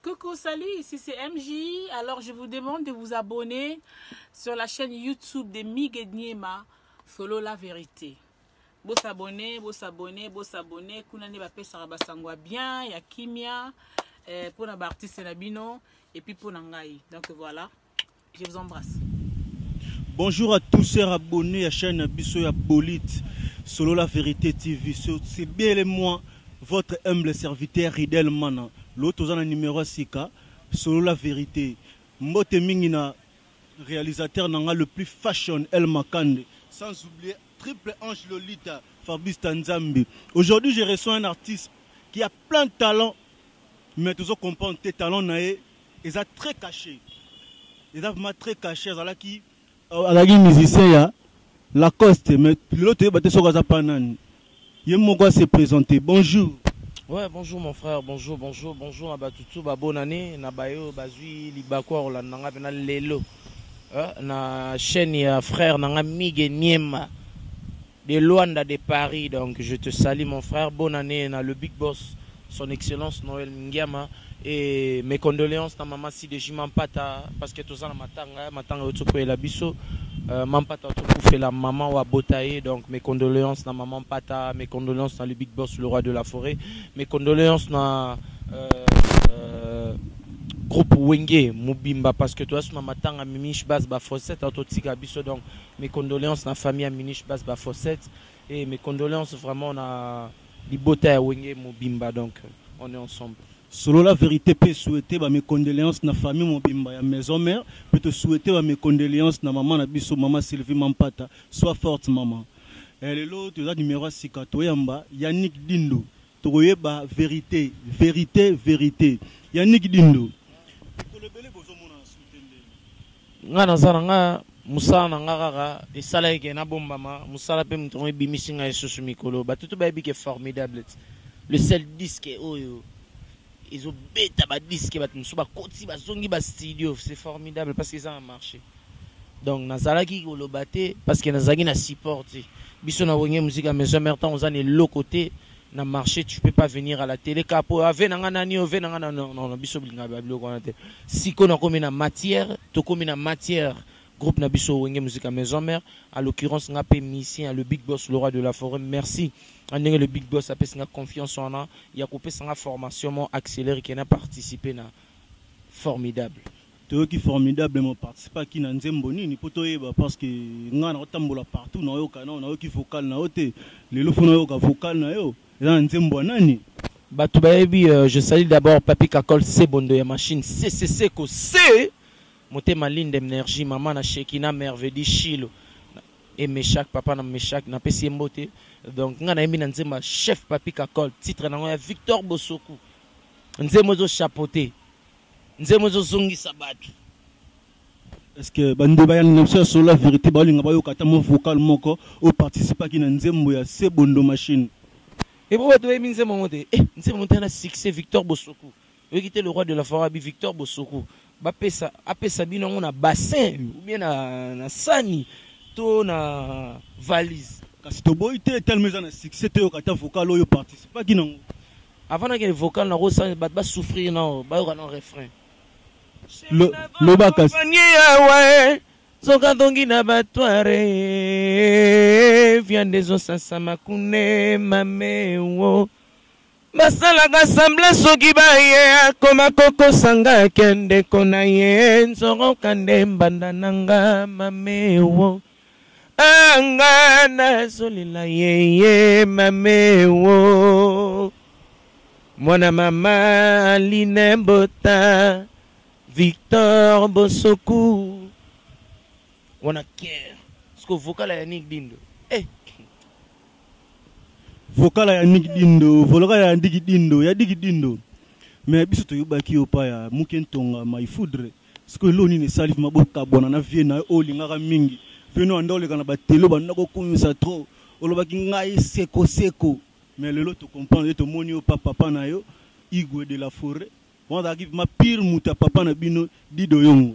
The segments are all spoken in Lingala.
Coucou, salut, ici c'est MJ. Alors je vous demande de vous abonner sur la chaîne YouTube de Mig Niema, Solo la vérité. Beau s'abonner. Kunani bape sarabasangwa bien, ya kimia, pour la artiste Nabino et puis pour Nangai. Donc voilà, je vous embrasse. Bonjour à tous chers abonnés à la chaîne Bisso ya Bolite, Solo la vérité TV. C'est bien et moi, votre humble serviteur Ridel Mana. L'autre est numéro 6, Solo la vérité. Mbote Mingina, réalisateur nanga le plus fashion El Makande. Sans oublier Triple Ange Lolita, Fabrice Tanzambi. Aujourd'hui, je reçois un artiste qui a plein de talents, mais tous comprendre tes talents, ils sont très cachés. Ils sont vraiment très cachés. Ils sont musiciens, Lacoste, mais l'autre est se présenter. Bonjour. Ouais, bonjour mon frère, bonjour, Abatutu, bonne année, Nabayo, Bazui, Libakwa, Olananga, Bena Lelo. Na chaîne ya frère Nanga Mig Niema de Luanda de Paris. Donc je te salue mon frère, bonne année na le Big Boss, son excellence Noël Ngiama. Et mes condoléances à maman si de Jimampata parce que tout ça matanga otoko la biso mampata otoko fait la maman wa botaye. Donc mes condoléances à maman Pata, mes condoléances à le Big Boss le roi de la forêt, mes condoléances à groupe Wenge Mubimba parce que toi sur matanga Mimish Bas ba Fossette autotika biso. Donc mes condoléances à la famille à Mimish Bas ba Fossette et mes condoléances vraiment à Libota Wenge Mubimba. Donc on est ensemble. Solo la vérité peut souhaiter mes condoléances na famille Mobimba ya maison mère, peut te souhaiter mes condoléances na maman na biso maman Sylvie Mampata, sois forte maman. Et l'autre là numéro 6 Toyamba Yannick Dindo. Toyeba vérité. Yannick Dindo. Nga nazaranga musana ngara esala eke na bombama musala pe mtongo bimisinga esusu mikolo batutu bayebi ke formidable. Le seul disque oyo ils ont bêta ba disque ba tmusu ba koti ba zongi ba studio, c'est formidable parce que ça a marché. Donc nazalaki kolobate parce que nazaki na support biso na wenge musique à maison mère temps on a le côté na marché, tu peux pas venir à la télé capo ave nanga nani ove nanga non biso blinga ba biloko na te siko na komi na matière to komi na matière groupe na biso wenge musique à maison mère, à l'occurrence nga pe musicien le Big Boss le roi de la forêt. Merci le Big Boss a fait confiance en a, il a coupé sa formation accélérée qui a participé na formidable. Toi qui formidable mon participe qui na nzembo ni potoyeba parce que nga na otambola partout na yo kana na yo ki vocal na ote lelo fona yo ka vocal na yo na nzembo nani batu bayebi. Je salue d'abord Papi Kakol C bondo ya machine CCC ko C motema ligne d'énergie maman na Shekina merveille Chilo et Meshak papa na Meshak na pesi mbote. Donc nga na yemi na nzemba chef Papi Kakol titre na Victor Bosoku nzembo zo chapeauté nzembo zo zongisa batu. Est-ce que bande bayan na sur la vérité ba linga ba yo kata mo vocal moko o participer ki na nzembo ya C bondo machine et bo to yemi nzembo mote nzembo mote na succès Victor Bosoku yo kité le roi de la forêt Victor Bosoku ba pesa apesa bino na bassin ou bien na sani to na valise kasi to boy te tellement na succès te yo kata vocal yo participer ki nango avant que le vocal na rosa ba souffrir na ba yo na refrain le bakas ouais soka dongi na batware vient des osasa makune mamewo basala semble soki baye koma koko sanga kende kona ye nzoro kande mbanda nanga mamewo anga na solila ye mamewo mwana mama Aline Mbota Victor Bosoku wana care sko vocal ya Yannick Dindo vocal ya Yannick Dindo vocal ya Digi Dindo ya Digi Dindo mais biso to yobaki opa ya mukentonga mai foudre sko loni ne salif maboka bona na vie na olingaka mingi veno andole kana batelo banda ko kumisa trop olobaki ngai seko mais le lot to comprendre to moni o papa na yo Igwe de la forêt on va give ma pire muta papa na bino dido yongo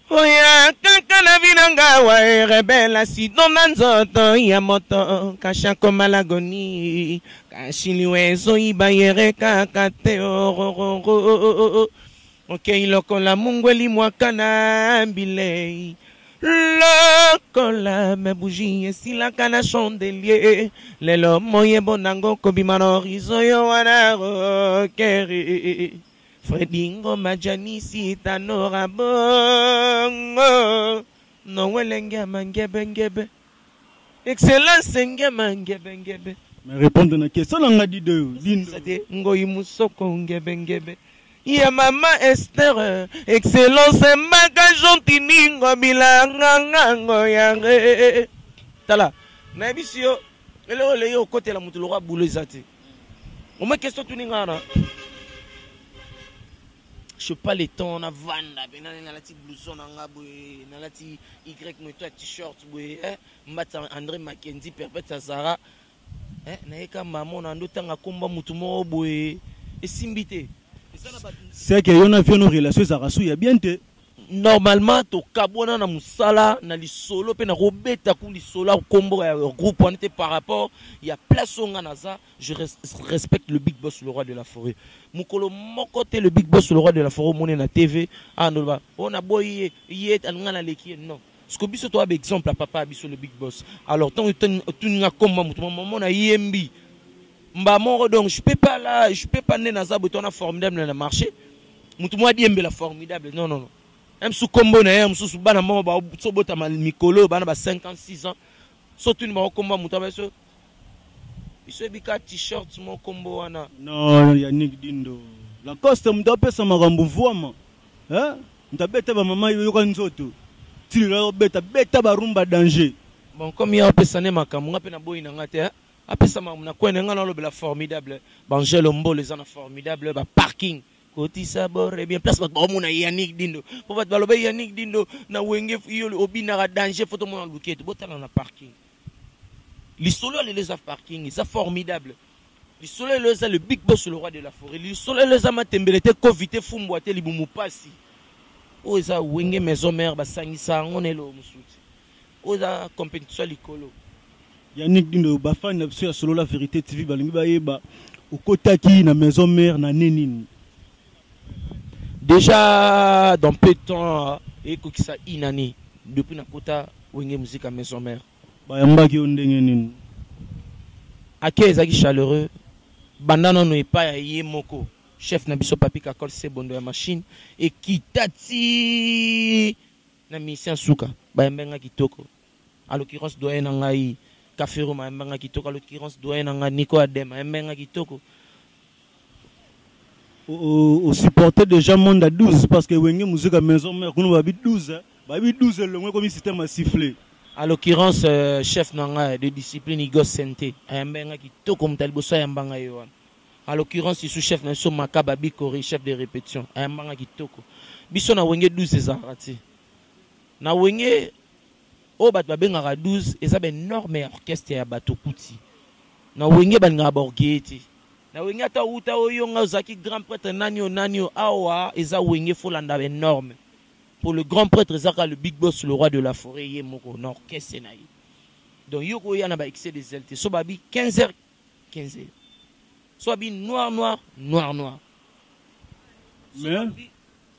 oya kaka Nga na vinanga wa rebela si dona nzoto ya moto kasha koma lagoni kashili wezo ibayere kakate orororo okay lokola mungweli mwakana bilei lokola me bougie esila kana chandelier lelo moye bonango kobimano rizo yo wana rokeri Fredingo majanisi tanora bongo no welenge mangebe ngebe excellence ngebe ngebe ngebe mais répondre na question na ngadi de c'était ngoyi musoko ngebe ngebe ya mama Esther excellence maka jontiningo bilanga ngango yange tala na bisio ele yo côté la mutu lora boulot zati o me question tuningana je pas le temps na vanda bena na la petite blouson na ngabwe na la petite y me toi t-shirt bwe mbata André Mackenzie perpète Zara na eka maman na ndo tanga komba mutu mo bwe esimbité c'est que yon a fait nos relations ça rassou ya bien te normalement to kabona na musala na lisolo pe na robeta ku lisolo kombo ya groupe on était par rapport il y a place on naza je respecte le big boss le roi de la forêt mukolo mokote le big boss le roi de la forêt moné na TV anoba on a boyé yet ngana leki non ce que biso to ab exemple à papa biso le big boss alors tant tu nga komba mutu maman na yembi mbamoro donc je peux pas né naza botona formidable na marché mutu mo diembe la formidable non non non même sous combo na yam sous bana mama ba so bota mal mikolo bana ba 56 ans surtout ma combo mutu ba so biso bika t-shirt mo combo wana non Yannick Dindo la coste mdo pesa makambo vuama mtabeta ba mama yo kwa nzoto tilo beta ba rumba danger bon comme ya pesa ne makambo ngape na boyi na ngate apesa na kwene ngana lo bela formidable Bangelo Mbolo les ana formidable ba parking Koti sabore bien place ba mona Yannick Dindo po ba balobe Yannick Dindo na wenge yo obina ka danger photo mona lukete botala na parking l'isolo les a parking c'est formidable l'isolo les a le big boss le roi de la forêt l'isolo les a matembelete covid fumbwate libumu pasi o za wenge maison mère ba sangisa ngonelo musuti o za compétition likolo Yannick Dindo ba fan na sur Solo la vérité TV balingi ba yeba okotaki na maison mère na nenini. Déjà, dans peu de temps, et que ça inani depuis na kota wenge musique à maison mère. Bayambaki ondenge nini. Ake ezaki chaleureux. Bandana no epa ya yemoko. Chef na biso papi kakol se bondo ya machine et kitati na mission suka. Bayambenga kitoko. À l'occurrence doyen na ngai Kafero bayambenga kitoko. À l'occurrence doyen na ngai Nico Adem bayambenga kitoko. Au supporter déjà monde à 12 parce que wenge musique à maison mère qu'on va 12 babi 12 le moins comme système à siffler. À l'occurrence chef nanga de discipline Igor Sente ayambenga kitoko mtaliboso ayambanga yo. À l'occurrence sous chef na so Makaba Bikori chef de répétition ayambanga kitoko. Biso na wenge 12 ezarati. Na wenge o bat babenga 12 eza ben énorme orchestre ya bato kuti. Na wenge balinga borgeti. Na wenge ata uta oyo nga zaki grand prêtre nanio awa eza wenge folanda énorme. Pour le grand prêtre zaka le big boss le roi de la forêt yemoko na orchestre na yi. Donc yoko yana ba excès des ailes. So babi 15h. So babi noir. Mais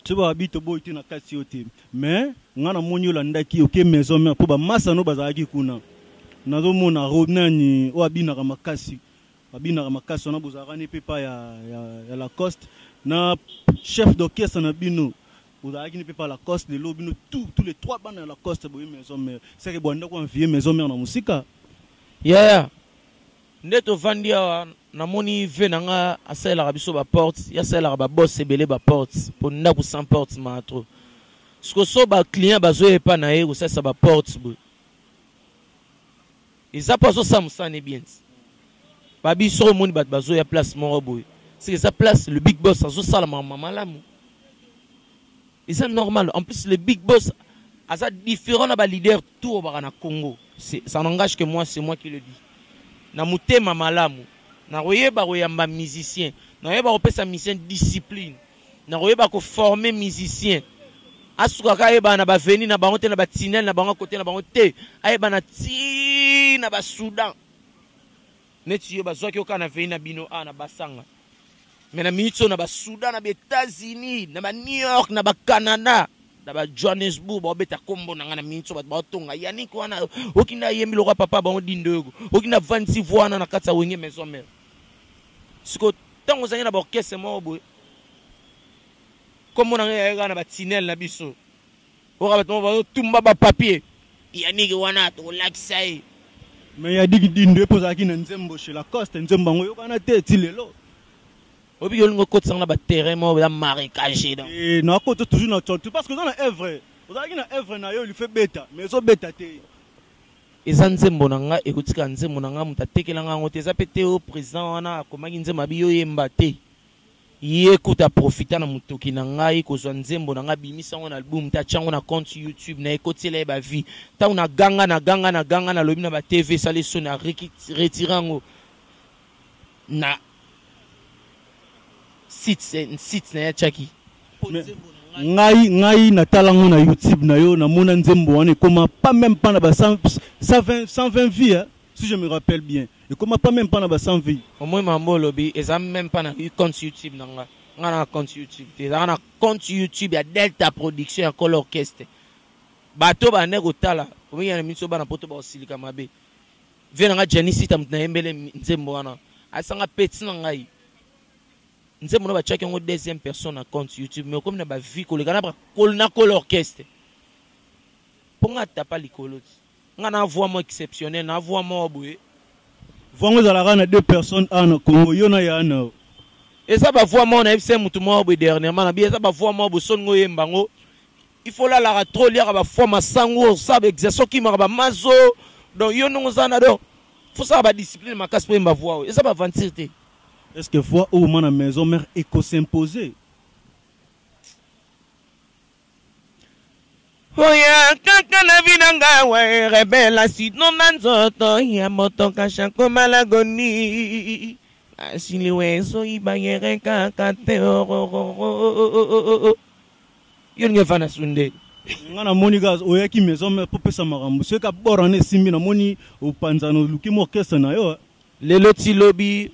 tu vas habiter boy na kasi yote. Mais ngana monyo landaki oke maison mère pour ba massa no bazaki kuna. Nazo mona robnani o abina ka makasi. Abina makasi na bozarani pepa ya Lacoste na chef d'orchestre na bino bozarani pepa Lacoste de lobino tous les trois bandes à Lacoste boy maison mère c'est que bonda ko envier maison mère na musika yeah ndeto vandia na moni ve nanga asala biso ba porte ya sala ba boss ebele ba porte pour na ku sans porte ma trop ce que so ba client bazo epa na ye ko ça ba porte bo ils a pas so ça musane bien babi sur monde bat bazo ya place moro boy c'est que ça place le big boss azo sala mama lamu et c'est normal en plus le big boss a ça différent na ba leader tout au na Congo ça n'engage que moi c'est moi qui le dis na mutema malamu na royeba royamba musicien na royeba ko pesa musicien discipline na royeba ko former musicien asukaka ayeba na baveni na bango te na batinel na bango côté na bango te ayeba na ti na Soudan neti yo bazwaki oka na veni na bino na basanga mais na minute na Soudan na États-Unis na New York na Canada na Johannesburg beta kombo na ngana minute ba tonga yani ko wana okinda yembi lokwa papa bango dindogo okinda 26 voix na katsa wenge maison mère siko tango zanya na ba orchestre mo boy comme on a na batinel na biso ora bato tumba ba papier yani ko wana to laksai mais ya digi dindo poza ki na nzembo chez la coste nzembo ngo yokana te tilelo obi yolingo kotsanga ba terrain mo ba marécage donc et na ko toujours na tontu parce que dans la œuvre ozaki na œuvre na yo lui fait beta mais so beta te eza nzembo na nga ekotika nzembo na nga mutatekela nga ngo te za pete au président wana akomaki nzembo biyo yemba te ye kuta profita na mutoki na ngai kozwa nzembo na nga bimisa ngo na album ta chango na compte YouTube na ekotela ba vie ta una ganga na lobi na ba TV sale so na retirango na site na ya chaki ngai na talango na YouTube na yo na mona nzembo wana koma pas même pas na ba 120 vies si je me rappelle bien et comment pas même pas na ba 100 vies au moins mambo lobby et ça même pas na compte YouTube na nga na compte YouTube te na compte YouTube ya Delta Production ya Col Orchestre bato ba nego tala o mi na miso ba na poto ba osilika mabe vena nga Janice ta mutna embele nzembo wana asanga peti na ngai nzembo na ba chaki ngo deuxième personne na compte YouTube mais comme na ba vie ko le kana ba Col Orchestre ponga tapa likolo nga na voix mo exceptionnel na voix mo boye vongo za la na deux personnes en Congo yona ya na et ça ba voix mo na FC mutu mo boye dernièrement na bien ça ba voix mo bo son ngo yembango il faut là la trop lire ba foi masango ça ba exercice qui ma ba mazo donc yo no zana do faut ça ba discipline ma casse pour ma voix et ça ba mentir te est-ce que fois au moment na maison mère éco s'imposer oya kaka na vinanga wa rebela sino nanzoto ya motoka shako malagoni asili weso ibanyere kaka te yo ngefana sunde ngana moni gaz oyaki maison mère pour pesa makambo ce ka borane simbi na moni opanzano luki mo orchestre na yo lelo ti lobby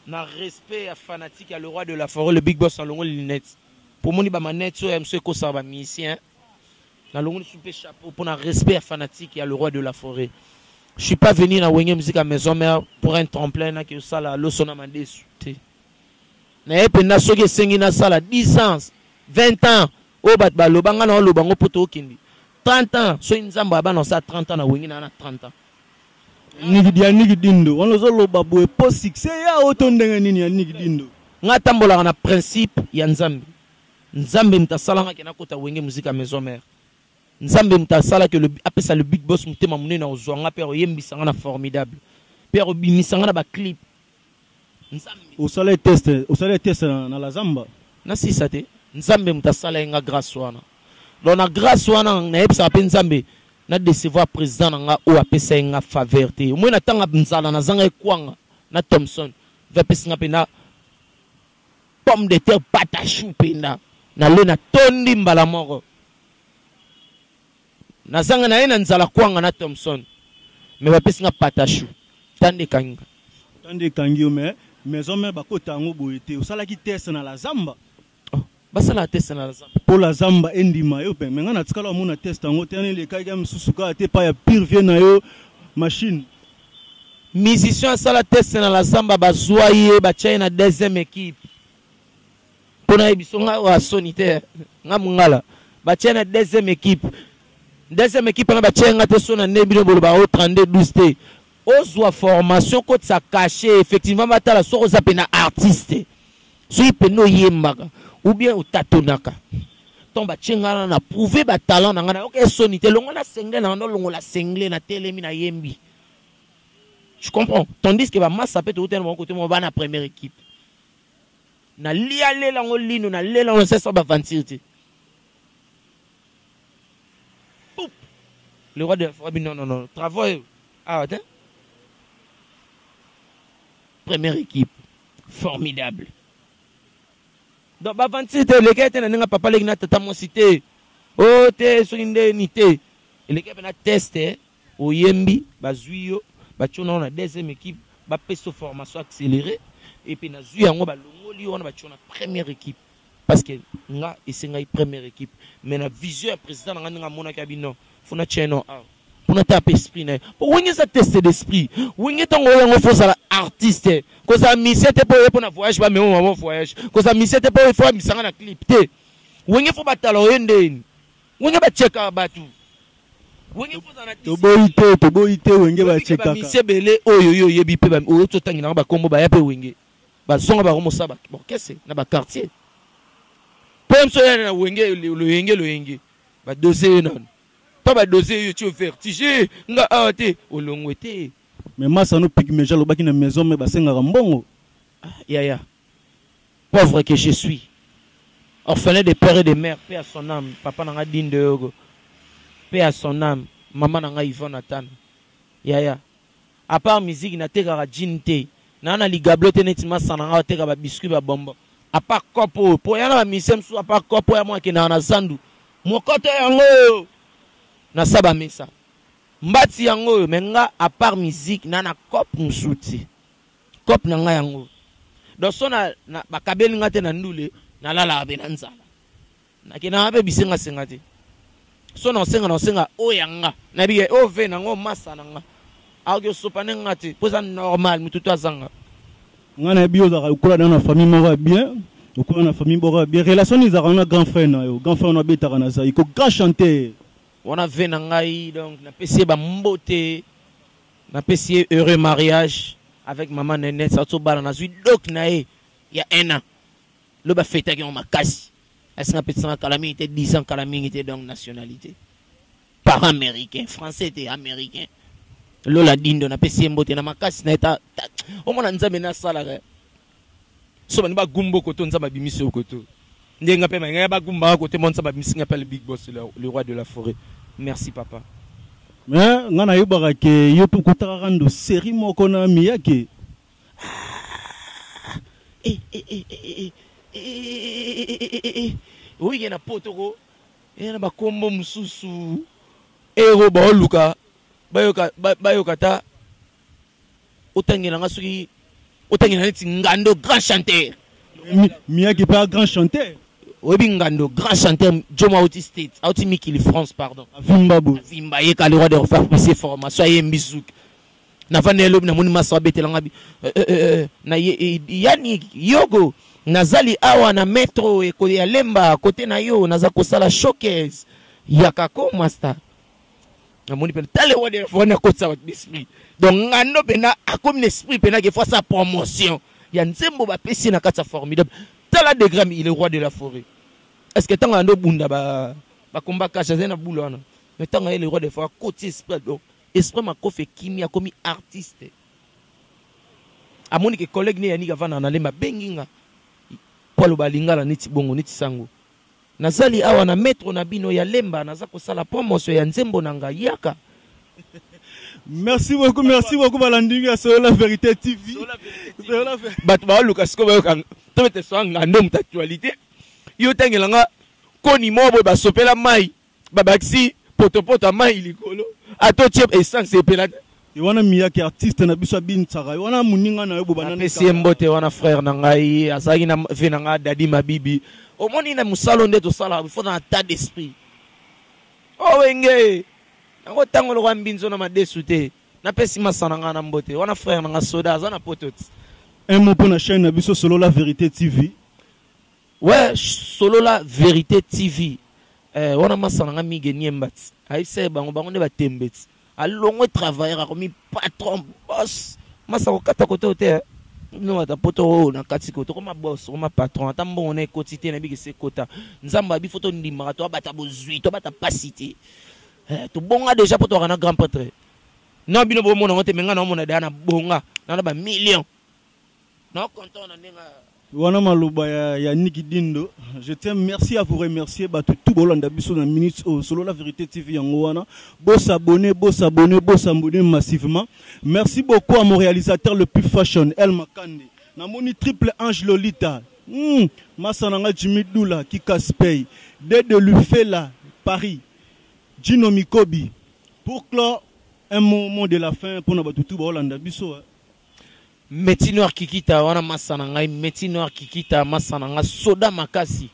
na respect à fanatique à le roi de la forêt le big boss en longo lunettes pour moni ba manette so monsieur ko sa ba musicien na longo soupe chapeau pour un respect fanatique à le roi de la forêt. Je suis pas venu na wenge musique à maison mère pour un tremplin na que ça la losona mandé souté. Na epe na soki sengi na sala 10 ans, 20 ans, o bat ba lobanga na lobango poto okindi. 30 ans, so nzamba ba na sa 30 ans na wenge na 30 ans. Nigi dindo, on zo loba boe po succès ya otondenge nini ya nigi dindo. Nga tambola na principe ya nzambe. Nzambe mtasalanga ke na kota wenge musique à maison mère. Nzambe mtasala que le apesa le big boss mutema munene na ozwanga père oyembisanga na formidable père obimisanga na ba clip nzambe osala test na la zamba na sisa te nzambe mtasala nga grâce wana donc na grâce wana na epsa pe nzambe na décevoir président nga o apesa nga faveur te au moins na tanga nzala na zanga ekwanga na Thompson va pesinga pe na pomme de terre patachou pe na le na tondi mbala moko nazanga na ena nzala kwanga na Thompson mais ba pesinga patachou tande kangi mais maison mère bakota ngo boyete osala ki test na la zamba basala test na la zamba pour la zamba endima yo pe menga na tikala mo na test ngo tene le kaya msusuka te pa ya pire vie na yo machine musicien sala test na la zamba bazwaye ba tchai na deuxième équipe pona ebisonga wa sonitaire nga mungala ba tchai na deuxième équipe na ba tchenga te sona nebino bolo ba o 32 12 te ozwa formation ko tsa caché effectivement batala soko za pena artiste so ipeno yembaka ou bien utatonaka ton ba tchenga na prouver ba talent na ngana ok sonité longo na sengle na ndo longo la sengle na telemi na yembi je comprends tandis que ba massa peut tout mon côté mon ba na première équipe na liale la ngolino na lela on sait ça ba ventirité. Le roi de la forêt, non. Travail. Ah, attends. Première équipe. Formidable. Donc, avant de citer, les gars, ils n'ont pas parlé de tata mon cité. Oh, te, soinde, ni te. Et l'équipe a testé, au Yembi, Bazuyo, Bachona, on a deuxième équipe, Bapeso formation accélérée, et puis, Nazuya, on a l'ongoli, on a Bachona première équipe. Parce que, nga, et c'est une première équipe. Mais la vision, président, on a mon cabino, faut na tcheno, pour na taper esprit, pour où est-ce test d'esprit, où est-ce qu'on faut ça artiste, que ça mission te pour na voyage, pas même on voyage, que ça mission te pour faire mission na clip, te, où est-ce faut battre l'oyende, où est-ce faut checker batu. toboite wenge bachekaka misebele oyo yebi pe ba oyo totangi na ba kombo ba ya pe wenge ba zonga ba romosa ba kese na ba quartier pomso ya na wenge lo yenge ba doser non pas ba doser yo tu vertige nga ate olongwete mais masa no pigmeja lo baki na maison mais basenga mbongo ya pauvre que je suis orphelin de père et de mère paix à son âme papa nanga dinde yogo paix à son âme maman nanga Yvonne Nathan ya à part musique na teka jinte na ligablote netima sananga teka ba biscuit ba bombo à part kopo po yana ba misem su à part kopo ya moi ke na zandu mokoto yango na saba mesa mbati yango menga à part musique na kop musuti kop nanga yango donc sona na bakabeli ngate na ndule na lala be na nzala na kina be bisenga sengate so na senga oyanga na biye o ve na ngo masa na nga agyo sopane ngati poza normal mututu azanga ngana bio za ukula na famille moko bien ukula na famille moko bien relation ni za na grand frère na yo grand frère na betaka na za iko grand chanteur wana ve na ngai donc na pesi ba mbote na pesi heureux mariage avec maman Néné ça to bala na zui dok na e ya ena le ba fête ki on makasi. Est-ce qu'on peut dire que était 10 ans, que était donc nationalité? Par américain, français était américain. Lola dindo na pesi mbote na makasi na eta. O mona nzambe na sala ga. So ba ba gumbo koto nzamba bimiso koto. Ndenga pe nga ba gumba koto mon nzamba bimisi nga le big boss le roi de la forêt. Merci papa. Mais ngana yobaka ke yo tukutaka kando série moko na miyake. Oui, il y a un potoko, il y a un combo mususu, ero ba oluka, bayokata, otangela ngasuki, otangela neti ngando grand chanteur. Miyake pas grand chanteur. Oui, ngando grand chanteur, Joma Outi State, Outi Mikili France, pardon. Vimbabu. Vimba yeka le roi de refaire passer formation, yembisuk. Na vanelo na moni masa betelanga bi na yani yogo nazali awa na metro e ko ya lemba côté na yo naza ko sala showcase yakako master na moni pe tale wode fona ko sa esprit donc ngando pena akomi esprit pena ke fois sa promotion ya nzembo ba pesi na kata formidable tala de gram il est roi de la forêt est-ce que tanga ndo bunda ba combat cache na boulona mais tanga il est roi de forêt côté esprit donc esprit ma kofe kimi akomi artiste amoni ke collègue ne yani gavana na lemba benginga polo balingala niti bongo niti sango nazali awa na metro na bino ya lemba naza ko sala promotion ya nzembo nanga yaka. Merci beaucoup balandinga sur la vérité TV sur la vérité bat ba luka sko ba kan to te so ngando mta actualité yo tengelanga koni mobo ba sopela mai babaxi poto mai likolo ato chep essence epelata wana miyake artiste na biso bin tsaka wana muninga na yo bobana na pesi mbote wana frère na ngai azaki na vena nga dadi mabibi omoni na musalo ndeto sala il faut dans état d'esprit o wenge ngo tango lo mbinzo na madesu te na pesi masana nga na mbote wana frère na nga soda azana potot un mot pour la chaîne na biso solo la vérité TV ouais solo la vérité TV wana masana nga mige niembat aise bango ne batembeti alongo travailler comme patron boss masa ko kata kote hotel no ata poto na kati kote comme boss comme patron ata mbongo na quotité na biki se kota nzamba bi photo ndima to bata bozui to bata pasité to bonga déjà poto na grand prêtre na bino bo mona ngote menga na mona dana bonga na ba million na konto na ninga wana maluba ya Niki Dindo. Je tiens merci à vous remercier tout bolanda biso na minute solo la vérité TV yango wana bo s'abonner massivement. Merci beaucoup à mon réalisateur le plus fashion El Makande na moni triple ange Lolita masananga Jimmy Dula qui casse-paye de lui fait là Paris. Gino Mikobi. Pour clore, un moment de la fin pour nous tout Hollande biso. Métier noir kikita wana masana ngai métier noir kikita masana nga soda makasi.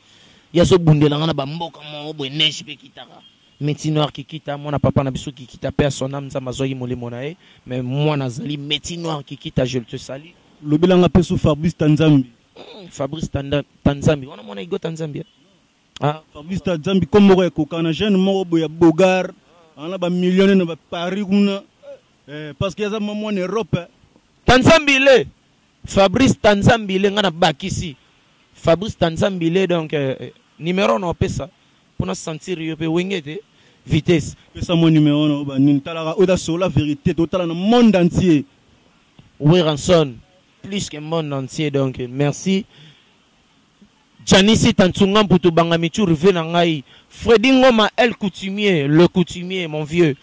Ya so bundela nga ba mboka mo bo neige pe kitaka. Métier noir kikita mona papa na biso kikita pe son âme za mazoyi molimo na e mais moi nazali métier noir kikita je te salue. Lobelanga peso Fabrice Tanzambi. Fabrice Tanzambi wana mona igo Tanzambia. Ah Fabrice Tanzambi comme mo ko kana jeune mo bo ya bogar ana ba millionnaire na ba Paris kuna parce que ya maman en Europe. Tanzambile Fabrice Tanzambile ngana bakisi Fabrice Tanzambile donc numéro no pesa pour nous sentir yo pe wengete vitesse pesa mon numéro no ba ni talaka oda sur la vérité total dans le monde entier. Oui ranson plus que le monde entier donc merci Janisi Tantungam pour tout bangamichu rive na ngai Freddy Ngoma El Coutumier le coutumier mon vieux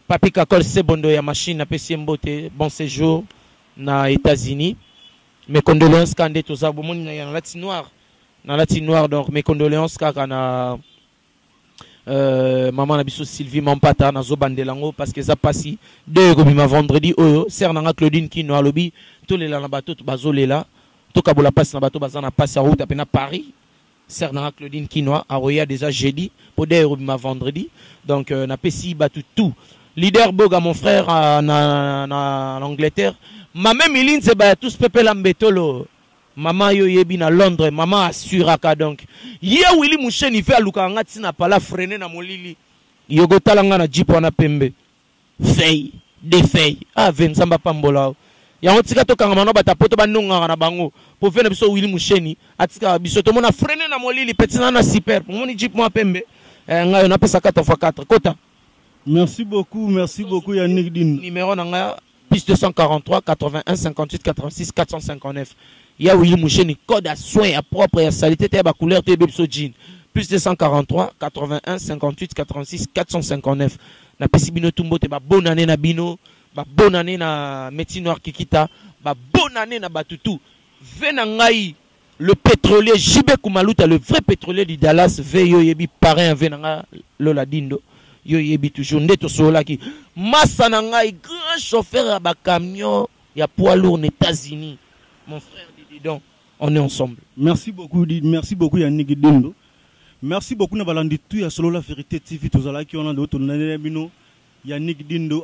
Papi Kakol Sebondo ya machine na pesi mbote bon séjour na États-Unis. Mes condoléances quand tout ça bon monde na lati noir donc mes condoléances kaka na maman na biso Sylvie Mampata na zo bandelango parce que ça passi deux ko vendredi oyo ser na Claudine Kino alobi to lela na bato to bazolela to kabola passe na bato bazana passe à route à Paris ser na Claudine Kino a roya déjà jeudi pour deux ko vendredi donc na pesi batu tout leader Boga mon frère en Angleterre. Maman Miline se bat tous pepe lambetolo. Maman yo yebi na Londres, maman assuraka donc. Ye Willy Moucheni fait aluka ngati na pala freiner na molili. Yogo talanga na jipo na pembe. Fei, de fei. Ah Vincent Pambola. Ya otika to kanga mano bata poto banonga na bango. Po fena biso Willy Moucheni atika biso to mona freiner na molili petina na super. Moni jipo mo pembe. Ngayo na pesa 4x4 kota. Merci beaucoup Yannick Din. Numéro nanga plus 243 81 58 86 459. Il y a Willy Moucheni code à soin à propre et à saleté à ba couleur te bebso jean. Plus 243 81 58 86 459. Na pesibino tumbo te ba bonne année na bino, ba bonne année na métier noir kikita, ba bonne année na batutu. Venangai le pétrolier JB Kumaluta le vrai pétrolier du Dallas veyo yebi parrain venanga Lola Dindo. Yo yebi toujours ndeto sola ki massa na ngai grand chauffeur à ba camion ya poids lourd aux États-Unis mon frère Didon on est ensemble. Merci beaucoup Yannick Dindo. Merci beaucoup na balandi tout ya solo la vérité TV tozala ki on a d'autres Yannick Dindo.